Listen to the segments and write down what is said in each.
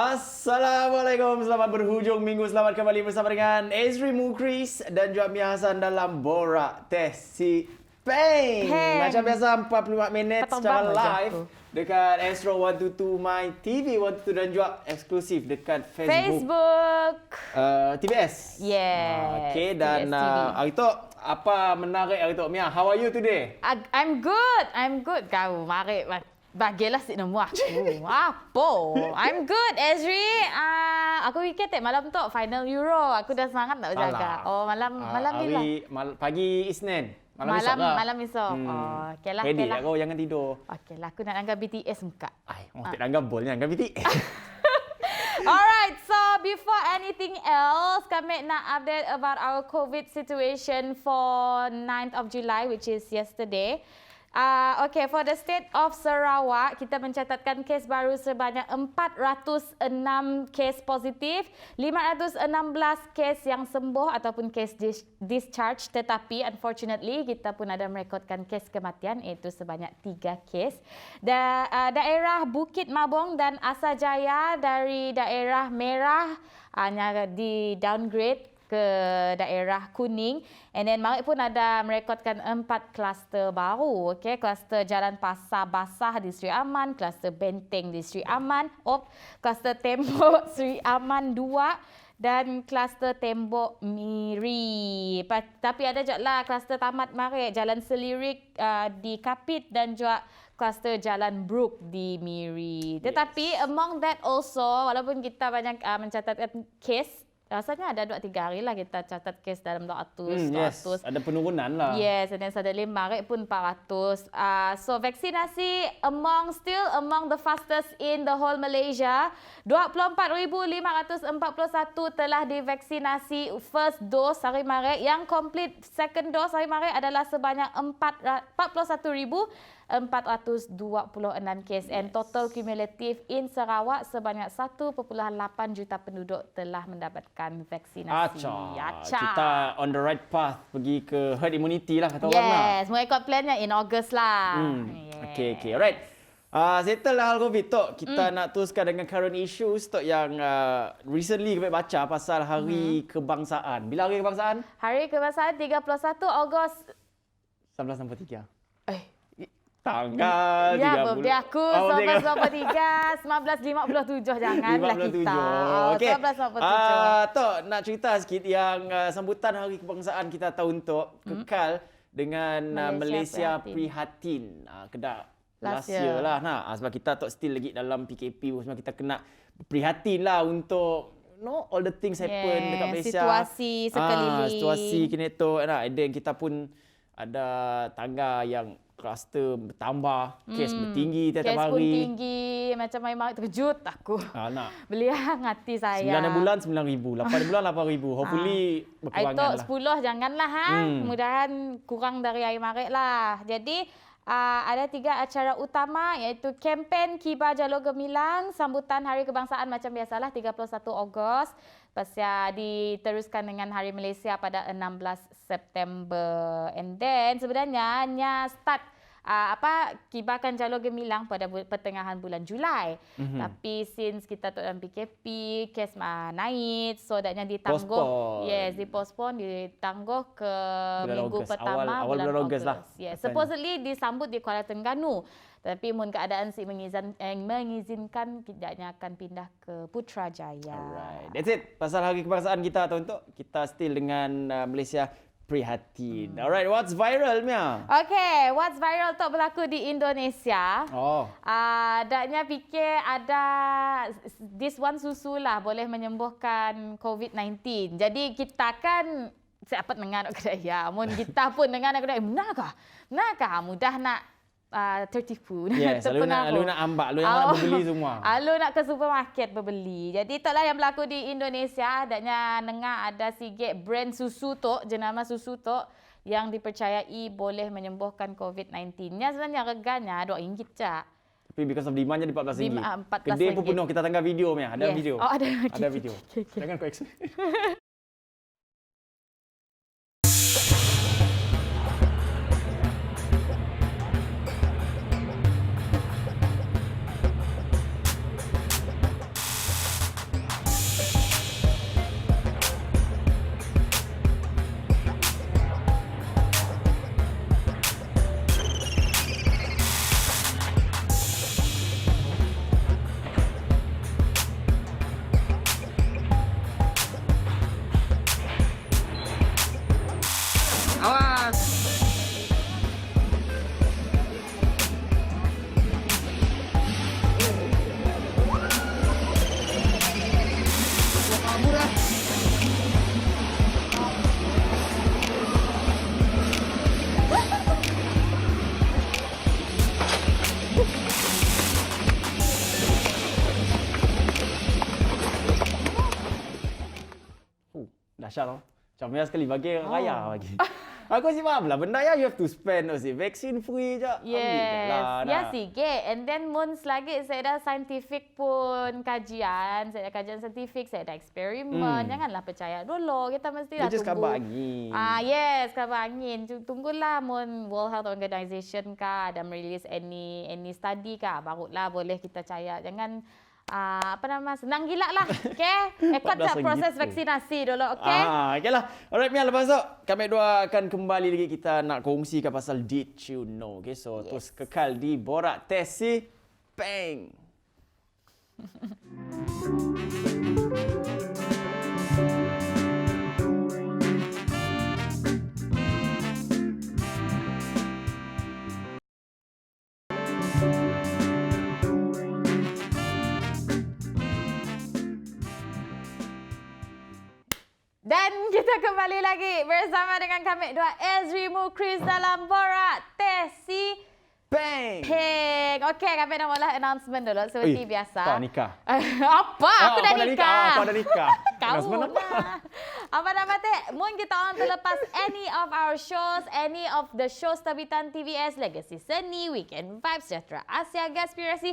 Assalamualaikum, selamat berhujung minggu. Selamat kembali bersama dengan Ezri Mukris dan juga Mia Hassan dalam Borak Teh Peng. Macam biasa 45 minit secara live dekat Astro 122 MYTV 122 dan juga eksklusif dekat Facebook. TBS. Yeah. Okay, dan hari tu apa menarik hari tu? Mia, how are you today? I'm good. Kau mari bagilah si nombor aku. Apa? I'm good, Ezri. Aku fikir malam tu final Euro. Aku dah semangat nak berjaga. Oh, malam ni lah. Pagi Isnin. Malam esok. Oh, okeylah. Ready lah kau, jangan tidur. Okeylah, aku nak langgar BTS muka. Tak langgar bol ni, langgar BTS. Alright, so before anything else, kami nak update about our COVID situation for 9th of July, which is yesterday. Okay, for the state of Sarawak, kita mencatatkan kes baru sebanyak 406 kes positif, 516 kes yang sembuh ataupun kes discharge. Tetapi unfortunately, kita pun ada merekodkan kes kematian iaitu sebanyak 3 kes. Daerah Bukit Mabong dan Asajaya dari daerah merah hanya di downgrade ke daerah kuning. And then Marik pun ada merekodkan 4 kluster baru. Okay, kluster Jalan Pasar Basah di Sri Aman, kluster Benteng di Sri Aman, kluster Tembok Sri Aman 2 dan kluster Tembok Miri. Tapi ada juga lah kluster Tamat Marik, Jalan Selirik di Kapit dan juga kluster Jalan Brook di Miri. Tetapi among that also, walaupun kita banyak mencatatkan kes, rasanya ada 2-3 hari lah kita catat kes dalam 200. Yes, ada penurunan lah. Yes, dan suddenly Maret pun 400. So vaksinasi among the fastest in the whole Malaysia. 24,541 telah divaksinasi first dose hari Maret. Yang complete second dose hari Maret adalah sebanyak 41,426 kes. And total cumulative in Sarawak sebanyak 1.8 juta penduduk telah mendapatkan vaksinasi. Kita on the right path pergi ke herd immunity lah kata orang lah. Yes, record plan-nya in August lah. Okay. Alright. Settle lah hal COVID tu. Kita nak teruskan dengan current issues tu yang recently kita baca pasal Hari Kebangsaan. Bila Hari Kebangsaan? Hari Kebangsaan 31 Ogos 1963. Tanggal 30. Ya, birthday aku 1993, 1957 janganlah kita. Okey. 1957. Tok nak cerita sikit yang sambutan Hari Kebangsaan kita tahun tu kekal dengan Malaysia Prihatin. Kedak last year lah. Sebab kita tok still lagi dalam PKP, sebab kita kena prihatin lah untuk all the things happen dekat Malaysia. Situasi sekeliling. Situasi kini tu. Dan kita pun ada tangga yang kluster bertambah, kes bertinggi tiap-tiap hari. Kes pun tinggi, macam main terkejut aku. Beli hati saya. 9 bulan 9,000, 8 bulan 8,000. Hopefully berkurangkan lah. 10 janganlah Mudahan kurang dari hari Maret lah. Jadi ada 3 acara utama iaitu kempen Kibar Jalur Gemilang, sambutan Hari Kebangsaan macam biasalah 31 Ogos. Pasal diteruskan dengan Hari Malaysia pada 16 September. And then sebenarnya hanya start kibarkan jalur gemilang pada pertengahan bulan Julai. Tapi since kita tu dalam PKP, kes naik, so adanya ditangguh. Dipospon, ditangguh ke minggu pertama awal bulan Ogos lah. Yes, supposedly disambut di Kuala Terengganu. Tapi mun keadaan mengizinkan, tidaknya akan pindah ke Putrajaya. Alright. That's it. Pasal Hari Kebangsaan kita tahun tu, kita still dengan Malaysia Prihatin. Alright, what's viral, Mia? Okay, what's viral tu berlaku di Indonesia. Daknya fikir ada this one susu lah boleh menyembuhkan COVID-19. Jadi kita kan siapa dengar nak kedai. Mun kita pun dengar nak kedai, benarkah? Mudah nak tertipu. Yes, lalu nak ambak, lalu yang nak berbeli semua. Lalu nak ke supermarket berbeli. Jadi itulah yang berlaku di Indonesia. Adanya dengar ada sikit brand susu tu, jenama susu tu yang dipercayai boleh menyembuhkan COVID-19. Nya sebenarnya reganya RM2 je. Tapi because of demandnya di RM14. RM14. Kedai pun penuh, kita tanggal video, Mia. Ada video. Ada video. Jangan kau explain. Dahsyat tau. Macam biasa sekali bagi raya bagi. Aku sih faham lah. Benda yang you have to spend tu sih. Vaksin free je. Yes. Lah, Ya sikit. And then mun selagi saya dah scientific pun kajian. Saya dah kajian saintifik. Saya dah eksperimen. Janganlah percaya dulu. Kita mesti dah just tunggu. kabar angin. Yes, kabar angin. Tunggulah mun World Health Organization kah ada merilis any study kah. Barulah boleh kita percaya. Jangan senang gila lah. Okay? Ikut je proses vaksinasi dulu. Okay? Okay lah. Alright Mia, lepas tu kami dua akan kembali lagi kita nak kongsikan pasal Did You Know. Okay, so terus kekal di Borak Teh si Peng. Dan kita kembali lagi bersama dengan kami dua Ezri Mukris dalam Borak Teh si Peng. Okey, kami nak mula announcement dulu seperti biasa. Tak nikah. Apa? Aku dah nikah. Kau dah nikah. Kau lah. Apa nama teh? Mungkin kita orang terlepas any of our shows, any of the shows terbitan TVS, Legacy Seni, Weekend Vibes, Sejahtera Asia, Gaspirasi,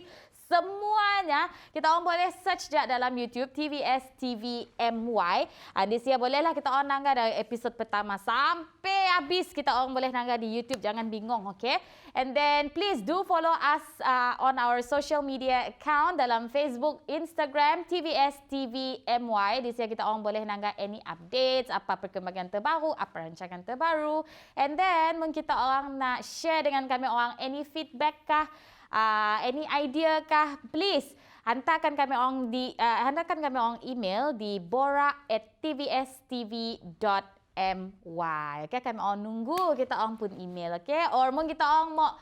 semuanya kita orang boleh search je dalam YouTube TVS TV MY. Di sini bolehlah kita orang nangga dari episod pertama sampai habis kita orang boleh nangga di YouTube. Jangan bingung, okay? And then please do follow us on our social media account dalam Facebook, Instagram TVS TV MY. Di sini kita orang boleh nangga any updates, apa perkembangan terbaru, apa rancangan terbaru. And then mungkin kita orang nak share dengan kami orang any feedback kah, any idea kah, please hantarkan kami orang email di borak@tvstv.my. Okay, kami orang nunggu kita orang pun email, okay? Or mungkin kita orang mau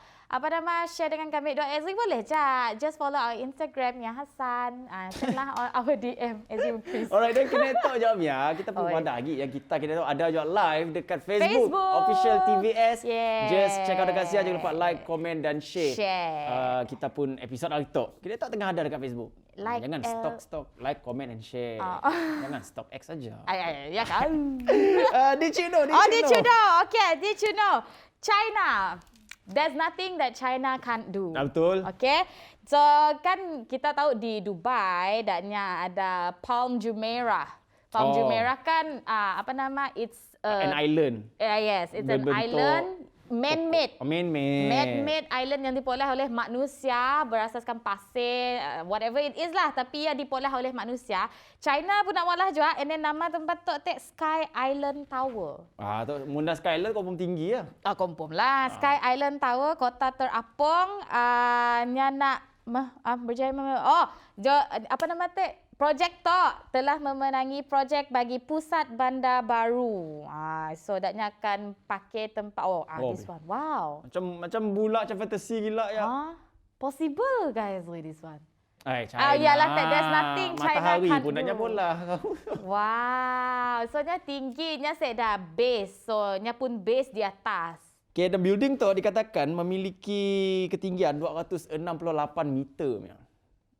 share dengan kami dua Ezri, boleh je. Just follow our Instagram ya Hasan. Sendlah our DM Ezri Mukris. Alright, dan kena tahu jawab ya. Kita pun ada lagi yang kita kena tahu ada juga live dekat Facebook. Official TVS. Yes. Just check out dekat situ, jangan lupa like, komen dan share. Kita pun episod hari tu. Kita tak tengah ada dekat Facebook. Like, jangan stop like, comment and share. Jangan stop X saja. Ya kan? Did you know? Did you know? Okay, did you know? China. There's nothing that China can't do. Betul. Okay. So kan kita tahu di Dubai adanya ada Palm Jumeirah. Palm Jumeirah kan it's an island. Yes, it's an island man-made. Man-made island yang dipolah oleh manusia berasaskan pasir, whatever it is lah, tapi yang dipolah oleh manusia. China pun nak walah juga, and then nama tempat tu Sky Island Tower. Tu munda Sky Island confirm tinggi lah. Confirm lah. Sky Island Tower, kota terapung, nya nak berjaya projek tu telah memenangi projek bagi pusat bandar baru. So datnya akan pakai tempat this one. Wow. Macam bulat, macam fantasi gila ya. Possible guys with this one. China. Yalah, there's nothing China Matahari can't pun do. naknya bola. Wow. So nya tingginya saya dah base. So nya pun base di atas. Okay, dan building tu dikatakan memiliki ketinggian 268 meter.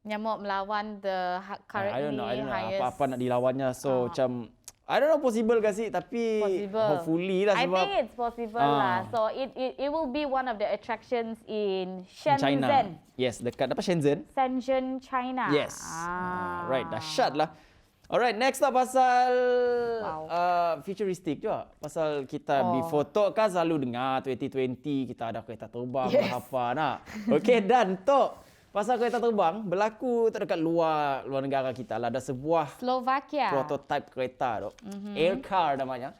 Nyamuk melawan the currently highest. Apa nak dilawannya. So macam I don't know possible ke sih, tapi possible. Hopefully lah sebab I think it's possible lah. So it will be one of the attractions in Shenzhen. China. Yes, dekat apa Shenzhen? Shenzhen, China. Yes. Right, dahsyat lah. Alright, next lah pasal futuristic juga. Pasal kita before talk kan selalu dengar 2020 kita ada kereta terbang apa nak. Okay, dan tu pasal kereta terbang berlaku dekat luar negara kita lah. Ada sebuah Slovakia prototype kereta tu. Air car namanya.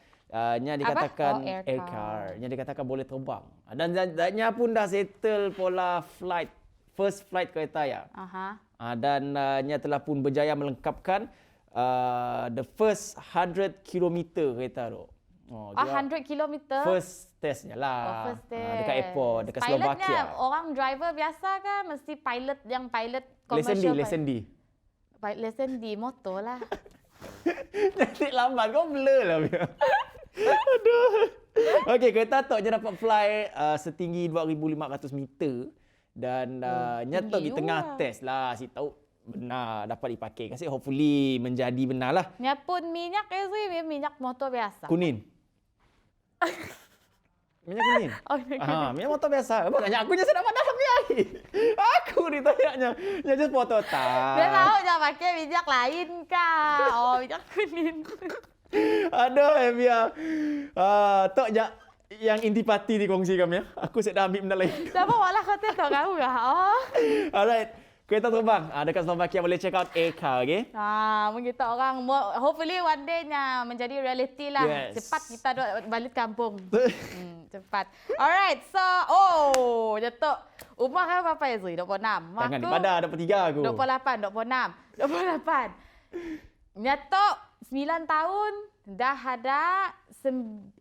Nya dikatakan air car. Nya dikatakan boleh terbang. Dan nya pun dah settle pola first flight kereta ya. Dan nya telah pun berjaya melengkapkan the first 100 km kereta tu. 100 km? First testnya lah. First test. Dekat airport, dekat Pilotnya, Slovakia. orang driver biasa kan mesti pilot commercial. Lesen D, motor lah. Cantik lambat, kau blur lah. Aduh. Okey, kereta tu je dapat fly setinggi 2,500 meter. Dan nyatok di tengah test lah. Si tahu benar dapat dipakai. Kasi hopefully menjadi benar lah. Nya pun minyak minyak motor biasa. Kuning. Minyak kuning. Oh, Minyak motor biasa. Abang tanya aku je saya dapat dalam air. Aku ditanyanya. Dia just foto tak. Dia tahu jangan pakai minyak lain kah? Oh, minyak kuning. Aduh, Evia. Tok je yang intipati dikongsi kami ya. Aku saya dah ambil benda lain. Siapa malah kata tak kau kah? Oh. Alright. Kereta terbang. Dekat Slovakia boleh check out Eka, okay? Kita orang hopefully one day-nya menjadi reality lah. Yes. Cepat kita balik kampung. Cepat. Alright, so jatuh. Umur kau berapa ya, Zui? 26. Jangan dipada, 23 aku. 28, 26. 28. Nyatok 9 tahun dah ada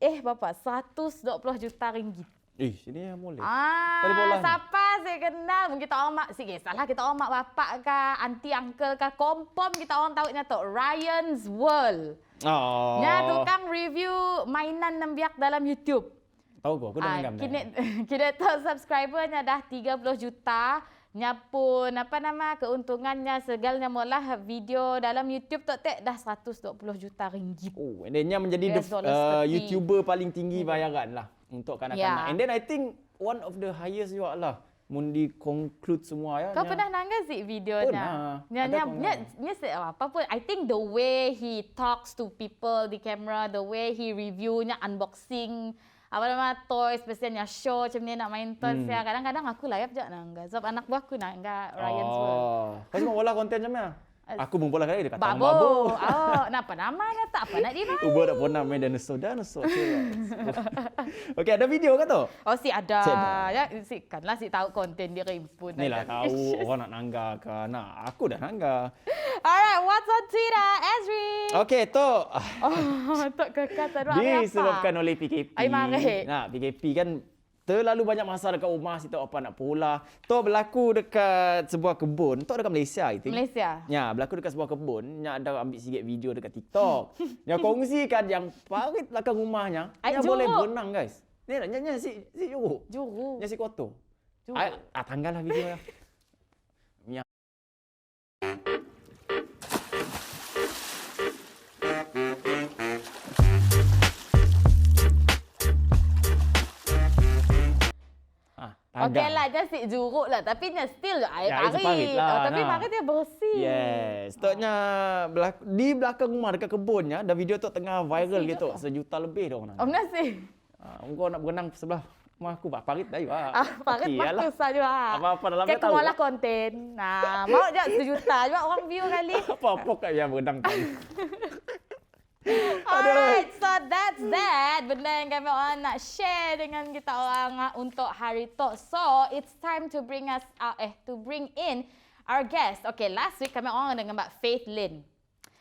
berapa? 120 juta ringgit. Sini yang boleh. Siapa saya kenal? Mungkin kita orang mak, salah kita orang mak bapak ke, aunty uncle ke, confirm kita orang tahu nyatok Ryan's World. Nya tukang review mainan nembiak dalam YouTube. Tahu aku dah menggam. Kini subscribernya dah 30 juta. Nya pun keuntungannya segalanya malah video dalam YouTube tu dah 120 juta ringgit. And then nya menjadi YouTuber paling tinggi bayaran lah untuk kanak-kanak. And then I think one of the highest juga lah. Mundi conclude semua ya. Kau pernah nangga sih videonya? Nya apa pun. I think the way he talks to people di kamera, the way he reviewnya unboxing toys, biasanya show macam ni nak main toys ya. Kadang-kadang aku layap je nangga. Sebab anak buah aku nangga Ryan's World. Kau cuma bola konten macam mana? Aku pun bola kali dekat Taman Babo. Apa namanya tak? Apa nak dimain? Ubah dah pernah main dinosaur. Okey, ada video ke tu? Ada. Ya, kanlah tahu konten dia rimpun. Ni lah tahu orang nak nangga ke. Aku dah nangga. Alright, what's on Twitter, Ezri? Okey, tu. Tok kekal terus disebabkan oleh PKP. mari. PKP kan terlalu banyak masa dekat rumah, si tak apa nak pula. Tu berlaku dekat sebuah kebun. Tu dekat Malaysia, I think. Malaysia. Ya, berlaku dekat sebuah kebun. Nya ada ambil sikit video dekat TikTok. Yang kongsikan yang parit belakang rumahnya. Yang boleh berenang, guys. Ni nak si Juru. Nya si Koto. Tanggallah video lah. Okeylah, dia si juruk lah. Tapi dia still air parit. Tapi parit dia bersih. Yes. Toknya di belakang rumah dekat kebunnya, ada video tu tengah viral gitu. 1 juta lebih dia orang. Nasi. Engkau nak berenang sebelah rumah aku, parit dah juga. Parit bagus saja. Apa-apa dalam dia tahu. Kita malah konten. Mau je 1 juta juga orang view kali. Apa-apa kat yang berenang tadi. Alright, so that's that. Benda yang kami orang nak share dengan kita orang untuk hari tu. So, it's time to bring in our guest. Okay, last week kami orang dengan Mbak Faith Lin.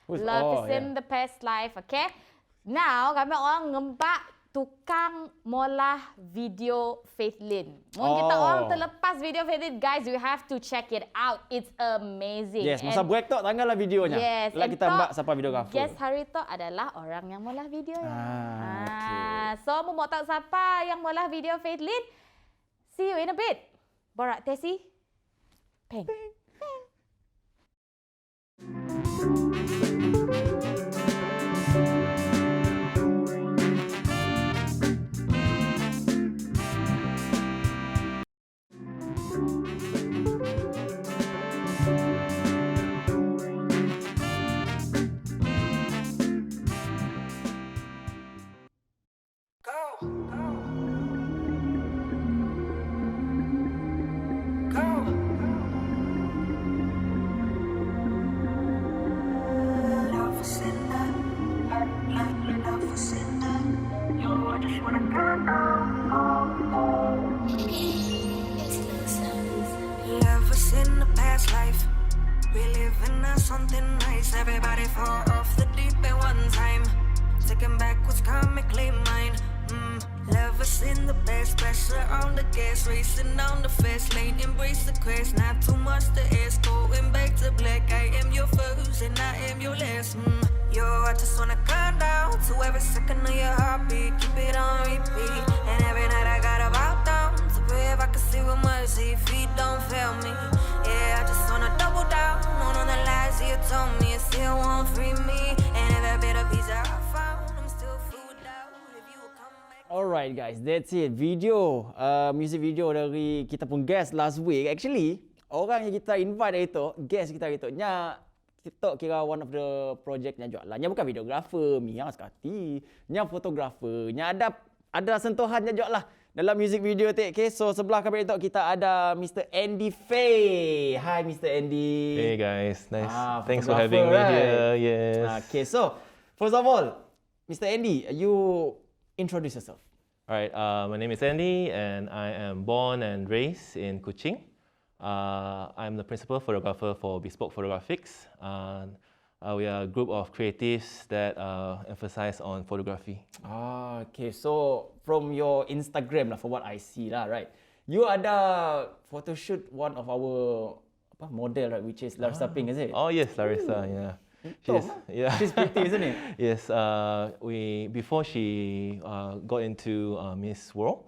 Love is in the past life, okay? Now, kami orang ngembak tukang molah video Faith Lin. Mungkin kita orang terlepas video Faith Lin, guys, you have to check it out. It's amazing. Yes, masa break tu tanggallah videonya. Yes. Lah kita mbak siapa videographer. Guest hari tu adalah orang yang molah video. Okay. So, mau tahu siapa yang molah video Faith Lin? See you in a bit. Borak Teh Sabtu. Peng. Something nice, everybody fall off the deep at one time. Taking back what's comically mine. Love us in the best, pressure on the gas, racing down the fast lane, embrace the crash. Not too much to ask, going back to black. I am your first and I am your last. Yo, I just wanna calm down to every second of your heartbeat. Keep it on repeat, and every night I gotta bow down to pray if I can mercy with mercy, feet don't fail me. Yeah, I just wanna double down on all the lies you told me. It still won't free me. And every bit of peace that I found, I'm still filled without. If you would come back. Alright guys, that's it. Video, music video dari kita pun guest last week. Actually, orang yang kita invite itu, guest kita itu, nya kita kira one of the project nya juga lah. Nya bukan videographer, Mia sekali. Nya fotografer, nya ada sentuhannya juga lah dalam music video tu. Okay, so sebelah kami itu kita ada Mr. Andy Phe. Hi Mr. Andy. Hey guys, nice. Thanks for having me here. Yes. Okay, so first of all, Mr. Andy, you introduce yourself. Alright, my name is Andy and I am born and raised in Kuching. I'm the principal photographer for Bespoke Photographics. We are a group of creatives that emphasize on photography. Okay, so from your Instagram lah, for what I see lah, right? You ada photoshoot one of our model, right, which is Larissa Peng, is it? Oh yes, Larissa, yeah. She's pretty, isn't it? Yes, before she got into Miss World,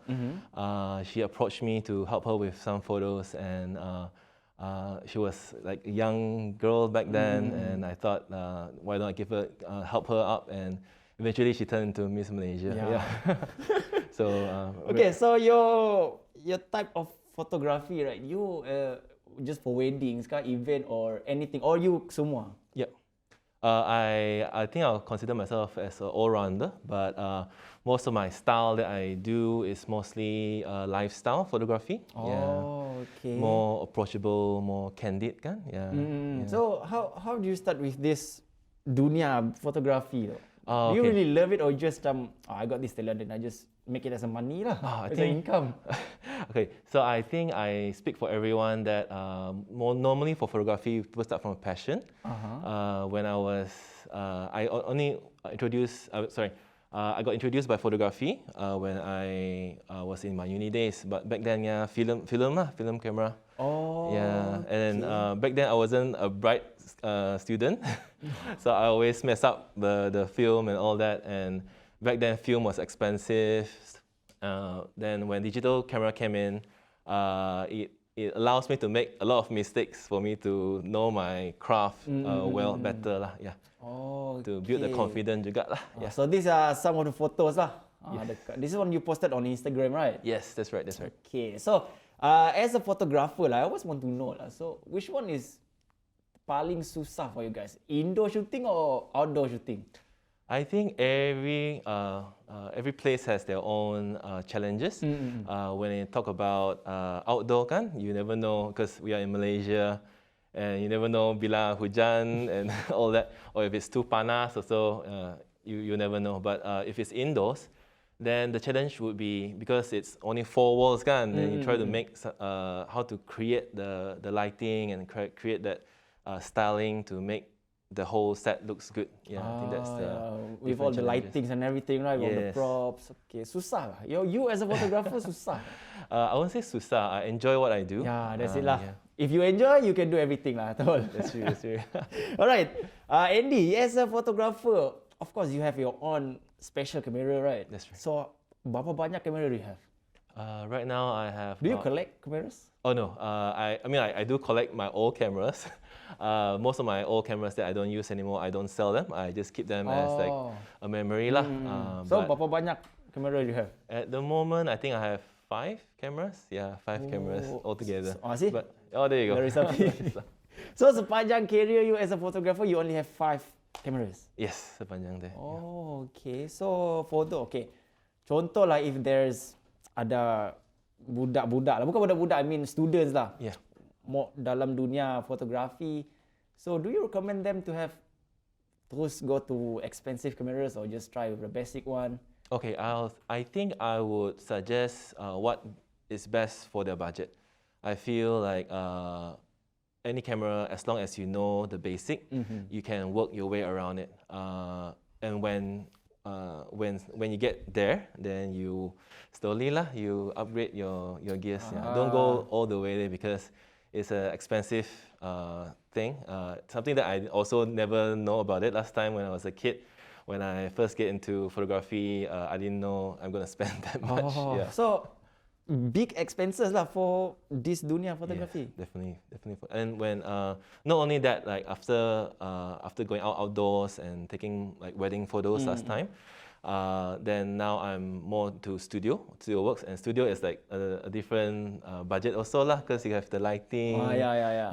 she approached me to help her with some photos, and she was like a young girl back then, and I thought, why don't I help her up, and eventually she turned into Miss Malaysia. Yeah. So okay, so your type of photography, right? You just for weddings, event or anything, or you semua? Yeah. I think I'll consider myself as an all-rounder, but most of my style that I do is mostly lifestyle photography. Okay. More approachable, more candid, kan? Yeah. So how do you start with this dunia photography? Do you Okay. really love it, or just I got this talent and I just make it as a money lah, I as an think- income? Okay, so I think I speak for everyone that more normally for photography, people start from a passion. When I was, I got introduced by photography when I was in my uni days. But back then, yeah, film camera. Yeah, and then back then I wasn't a bright student, so I always mess up the film and all that. And back then, film was expensive. Then when digital camera came in, it allows me to make a lot of mistakes for me to know my craft better lah. Yeah. To build the confidence juga lah. Yeah. So these are some of the photos lah. This is one you posted on Instagram, right? Yes, that's right. That's right. Okay, so as a photographer lah, I always want to know lah. So which one is paling susah for you guys? Indoor shooting or outdoor shooting? I think every place has their own challenges. When you talk about outdoor, kan, you never know because we are in Malaysia, and you never know bila hujan and all that, or if it's too panas also, you never know. But if it's indoors, then the challenge would be because it's only 4 walls, kan, then you try to make how to create the lighting and create that styling to make the whole set looks good. Yeah, I think that's the with all the challenges. lightings and everything, right? All the Yes. props. Okay, susah lah. You as a photographer susah. I won't say susah. I enjoy what I do. Yeah, that's it lah. Yeah. If you enjoy, you can do everything lah. Betul. That's true. That's true. Alright, Andy, as a photographer, of course you have your own special camera, right? That's right. So, berapa banyak kamera do you have? Right now I have. Do you collect cameras? Oh no. I do collect my old cameras. Most of my old cameras that I don't use anymore, I don't sell them. I just keep them as like a memory lah. So, But berapa banyak kamera do you have? at the moment, I think I have 5 cameras. Yeah, 5 cameras altogether. See? But there you go. There is something. So, sepanjang career you as a photographer, you only have 5 cameras? Yes, sepanjang deh. Oh, okay. So, photo, okay. Contoh lah, if there's ada budak-budak lah. Bukan budak-budak, I mean students lah. Yeah. More dalam dunia fotografi. So, do you recommend them to have terus go to expensive cameras or just try with the basic one? Okay, I think I would suggest what is best for their budget. I feel like any camera, as long as you know the basic, you can work your way around it. And when you get there, then you slowly you upgrade your gears. Yeah. Don't go all the way there because it's an expensive thing. Something that I also never know about it. Last time when I was a kid, when I first get into photography, I didn't know I'm going to spend that much. Yeah. So, big expenses lah for this dunia photography. Yes, definitely. And when not only that, like after going outdoors and taking like wedding photos last time, then now I'm more to studio works, and studio is like a different budget also lah, because you have the lighting,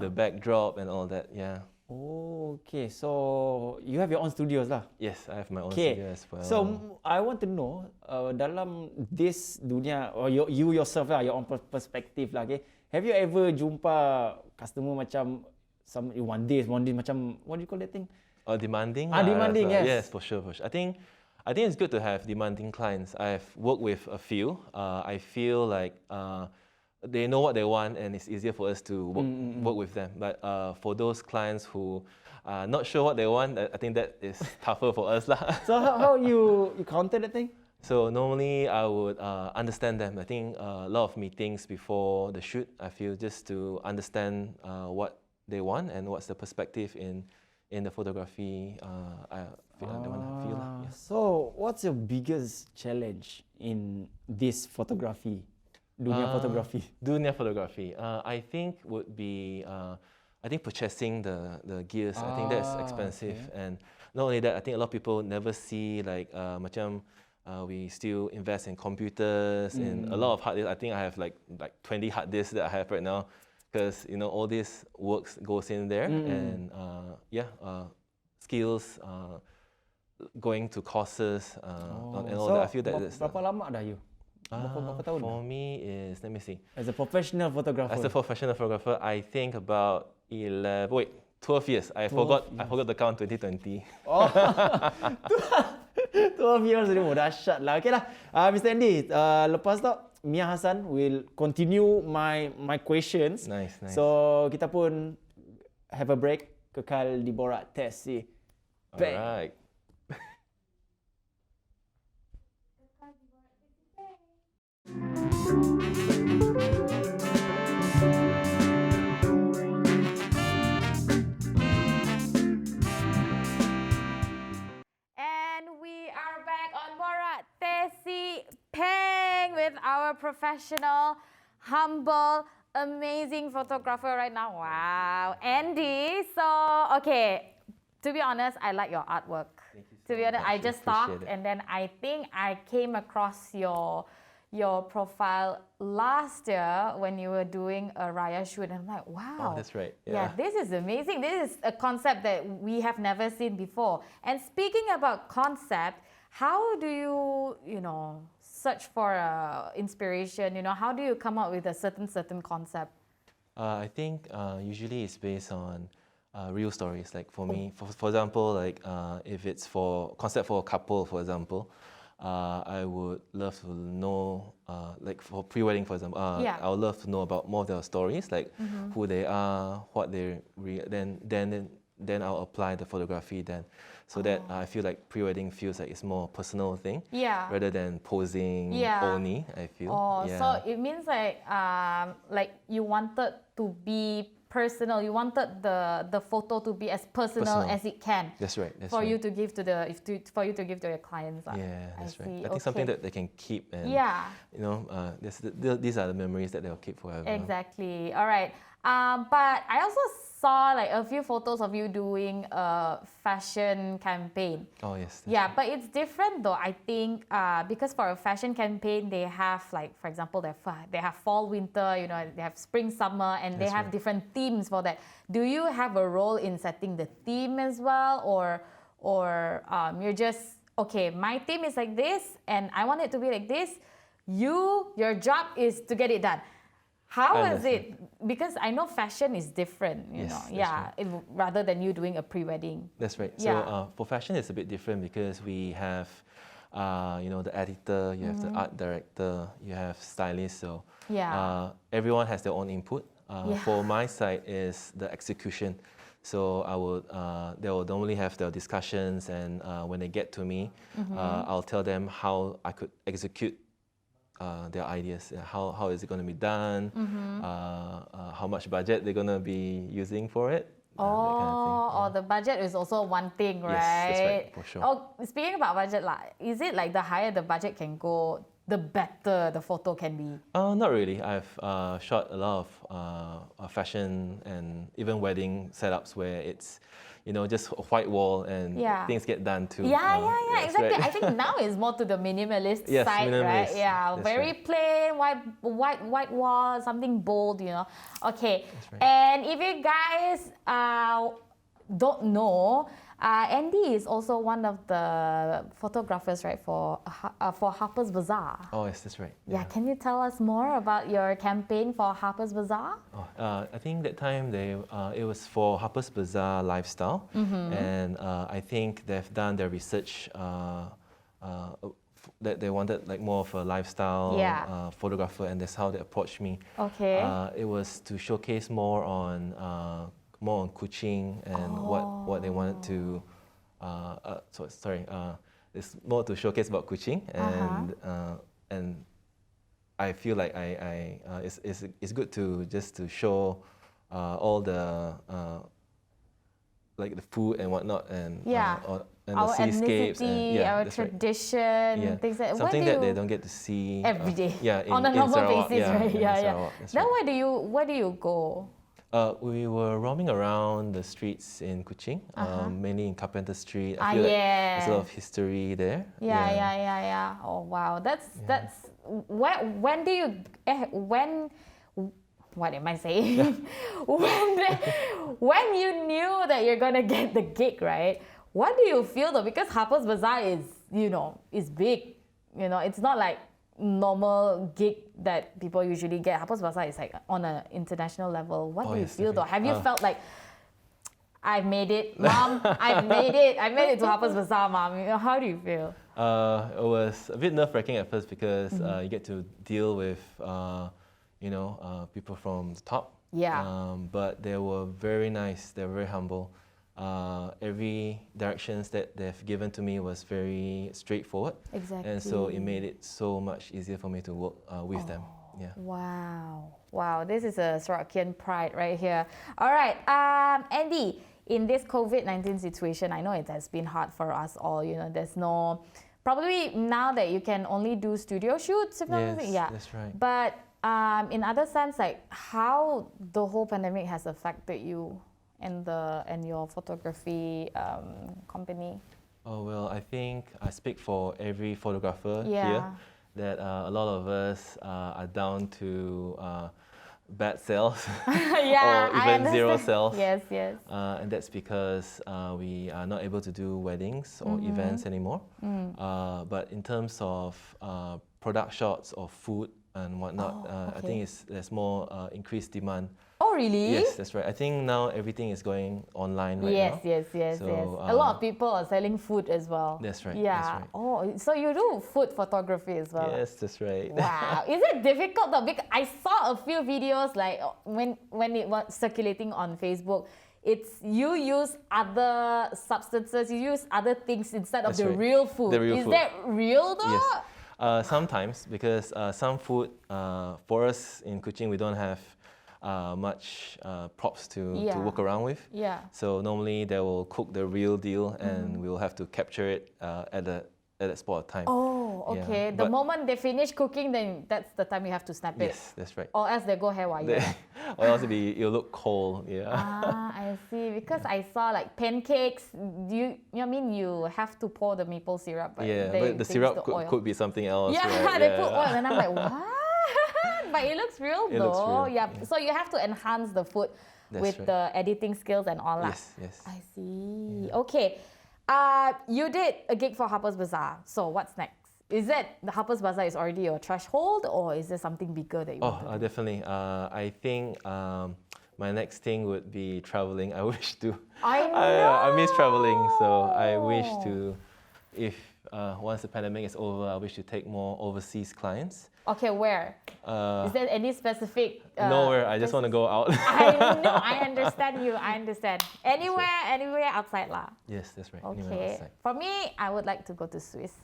the backdrop and all that. Yeah. Oh, okay. So you have your own studios lah. Yes, I have my own studio as well. So I want to know dalam this dunia, or you yourself lah, your own perspective lah. Okay, have you ever jumpa customer macam some one day macam, what do you call that thing? Demanding. Demanding. Yes. Yes, for sure. I think it's good to have demanding clients. I've worked with a few. I feel like they know what they want, and it's easier for us to work with them. But for those clients who are not sure what they want, I think that is tougher for us lah. So how you counter that thing? So normally I would understand them. I think a lot of meetings before the shoot, I feel, just to understand what they want and what's the perspective in the photography. I feel lah. Yes. So what's your biggest challenge in this photography? Dunia photography. I think would be purchasing the gears. I think that's expensive, and not only that, I think a lot of people never see like we still invest in computers, in a lot of hard disks. I think I have like 20 hard disks that I have right now, because all this works goes in there, and skills, going to courses, and all that. I feel that is. Berapa lama dah you? Berapa tahun? For me is, let me see. As a professional photographer. I think about 12 years. I forgot the count 2020. Oh. 12 years already. Dahsyat lah. Okay lah. Mr. Andy, lepas tu Mia Hassan will continue my questions. Nice. So kita pun have a break. Kekal di Borak Teh Sabtu. Alright. And we are back on Borak Teh Sabtu Peng with our professional, humble, amazing photographer right now. Wow, Andy. So, okay, to be honest, I like your artwork. To be honest, I just stalked, and then I think I came across your profile last year when you were doing a Raya shoot, and I'm like, wow. Oh, that's right. Yeah, this is amazing. This is a concept that we have never seen before. And speaking about concept, how do you search for inspiration? How do you come up with a certain concept? I think usually it's based on real stories. Like for me, for example, like if it's for concept for a couple, for example, I would love to know, like for pre-wedding, for example, I would love to know about more of their stories, like who they are, what they then I'll apply the photography then, so that I feel like pre-wedding feels like it's more personal thing, rather than posing only. I feel. So it means like you wanted to be personal. You wanted the photo to be as personal as it can. That's right. For you to give to your clients. Yeah, that's right. I think something that they can keep, and these are the memories that they'll keep forever. Exactly. All right. But I also saw like a few photos of you doing a fashion campaign. Oh yes. Yeah, but it's different though. I think because for a fashion campaign, they have like, for example, they have fall, winter. They have spring, summer, and they have different themes for that. Do you have a role in setting the theme as well, or you're just okay? My theme is like this, and I want it to be like this. Your job is to get it done. How is it? Because I know fashion is different, rather than you doing a pre-wedding. That's right. So for fashion, it's a bit different because we have, the editor, you have the art director, you have stylists. So everyone has their own input. For my side is the execution. So they will normally have their discussions, and when they get to me, I'll tell them how I could execute their ideas. How is it going to be done? How much budget they're going to be using for it? That kind of thing. The budget is also one thing, right? Yes, that's right, for sure. Speaking about budget, is it like the higher the budget can go, the better the photo can be? Not really. I've shot a lot of fashion and even wedding setups where it's, just a white wall and things get done too. Yeah, exactly. Right. I think now it's more to the minimalist Yes, side, right? minimalist. Yeah, That's very right. plain, white wall, something bold, Okay. That's right. And if you guys don't know, Andy is also one of the photographers, right, for Harper's Bazaar. Oh, yes, that's right. Yeah, can you tell us more about your campaign for Harper's Bazaar? I think that time it was for Harper's Bazaar Lifestyle, and I think they've done their research that they wanted like more of a lifestyle photographer, and that's how they approached me. Okay. It was to showcase more on Kuching and what they wanted to. It's more to showcase about Kuching, and I feel like it's good to just to show all the like the food and whatnot and and our the seascapes ethnicity, and our that's tradition, right. things like something that they don't get to see every day. in a normal Sarawak, basis, right? in Sarawak, that's Then right. where do you go? We were roaming around the streets in Kuching, mainly in Carpenter Street. I feel like yeah. there's a lot of history there. Yeah. Oh wow, that's when do you what am I saying? when you knew that you're gonna get the gig, right? What do you feel though? Because Harper's Bazaar is is big. It's not like normal gig that people usually get. Harper's Bazaar is like on an international level. What do you feel though? Have you felt like I've made it, Mom? I've made it. I made it to Harper's Bazaar, Mom. How do you feel? It was a bit nerve-wracking at first because you get to deal with people from the top. Yeah. But they were very nice. They were very humble. Every directions that they've given to me was very straightforward. Exactly. And so it made it so much easier for me to work with them. Yeah. Wow. This is a Sarakian pride right here. All right, Andy, in this COVID-19 situation, I know it has been hard for us all. There's no, probably now that you can only do studio shoots. Yes, that's right. But in other sense, like how the whole pandemic has affected you and your photography company? Oh, well, I think I speak for every photographer Yeah. here that a lot of us are down to bad sales Yeah, or I even zero understand. sales. Yes. And that's because we are not able to do weddings or events anymore. But in terms of product shots or food and whatnot, I think there's more increased demand. Oh, really? Yes, that's right. I think now everything is going online right now. Yes. So, A lot of people are selling food as well. That's right. Yeah. That's right. Oh, so you do food photography as well? Yes, that's right. Wow. Is it difficult though? Because I saw a few videos like when it was circulating on Facebook. It's you use other substances, you use other things instead of That's the right. real food. The real Is food. that real though? Yes. Sometimes, because some food, for us in Kuching, we don't have much props to walk around with. Yeah. So normally they will cook the real deal and we'll have to capture it at that spot of time. Oh, okay. Yeah, The but- moment they finish cooking, then that's the time you have to snap it. Yes, that's right. Or else they go haywire. Or else it'll look cold. Yeah. I see. Because I saw like pancakes. You have to pour the maple syrup, but Yeah, they but the use syrup oil. could be something else. Yeah, right? they put oil, and I'm like, what? But it looks real It though. looks real, Yeah. yeah. So you have to enhance the food That's with right. the editing skills and all that. Yes. I see. Okay. You did a gig for Harper's Bazaar. So what's next? Is that the Harper's Bazaar is already your threshold, or is there something bigger that you want to do? Definitely. I think my next thing would be traveling. I wish to. I I miss traveling, so I wish to. If once the pandemic is over, I wish to take more overseas clients. Okay, where? Is there any specific? Nowhere. I just want to go out. I know. I understand you. I understand. Anywhere outside lah. Yes, that's right. Anywhere Okay. outside. For me, I would like to go to Swiss.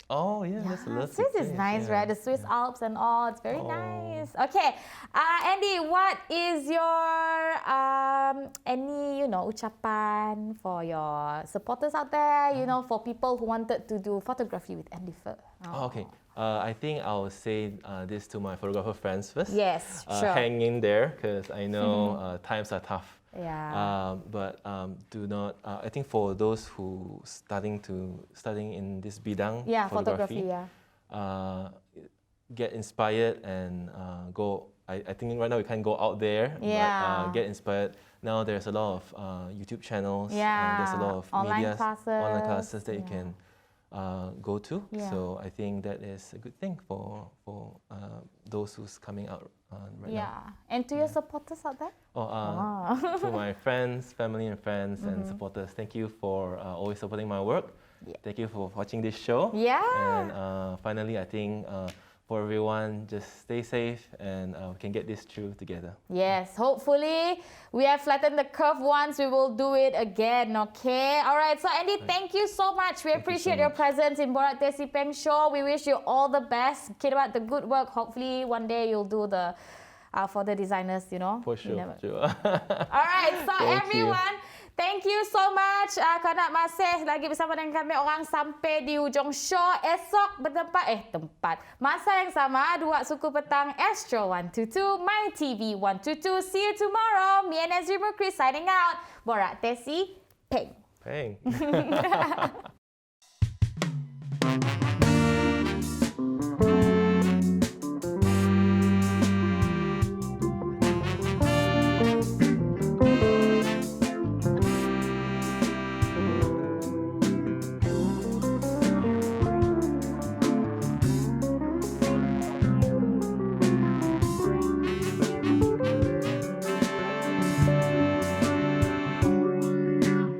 Oh yeah, that's a lovely Swiss is place, nice, yeah. right? The Swiss Alps and all. It's very Oh. nice. Okay, Andy, what is your any ucapan for your supporters out there? For people who wanted to do photography with Andy Phe. Oh, okay. I think I'll say this to my photographer friends first. Yes, sure. Hang in there, because I know times are tough. Yeah. But do not. I think for those who studying in this bidang Photography. get inspired and go. I think right now we can't go out there. Yeah. But get inspired. Now there's a lot of YouTube channels. Yeah. There's a lot of Online online classes classes that you can go to. Yeah. So I think that is a good thing for those who's coming out right now. Yeah. And to your supporters out there? To my friends, family and friends and supporters, thank you for always supporting my work. Yeah. Thank you for watching this show. Yeah. And finally, I think for everyone, just stay safe and we can get this through together. Yes, hopefully we have flattened the curve once. We will do it again, okay? All right, so Andy, thank you so much. We appreciate your presence in Borak Teh Peng show. We wish you all the best. Keep up the good work. Hopefully one day you'll do the for the designers, For sure. All right, so everyone, thank you so much. Kau nak masih lagi bersama dengan kami orang sampai di ujung show. Esok tempat masa yang sama, dua suku petang, Astro 122, MYTV 122. See you tomorrow. Me and Ezri Mukri signing out. Borak Teh Peng. Peng.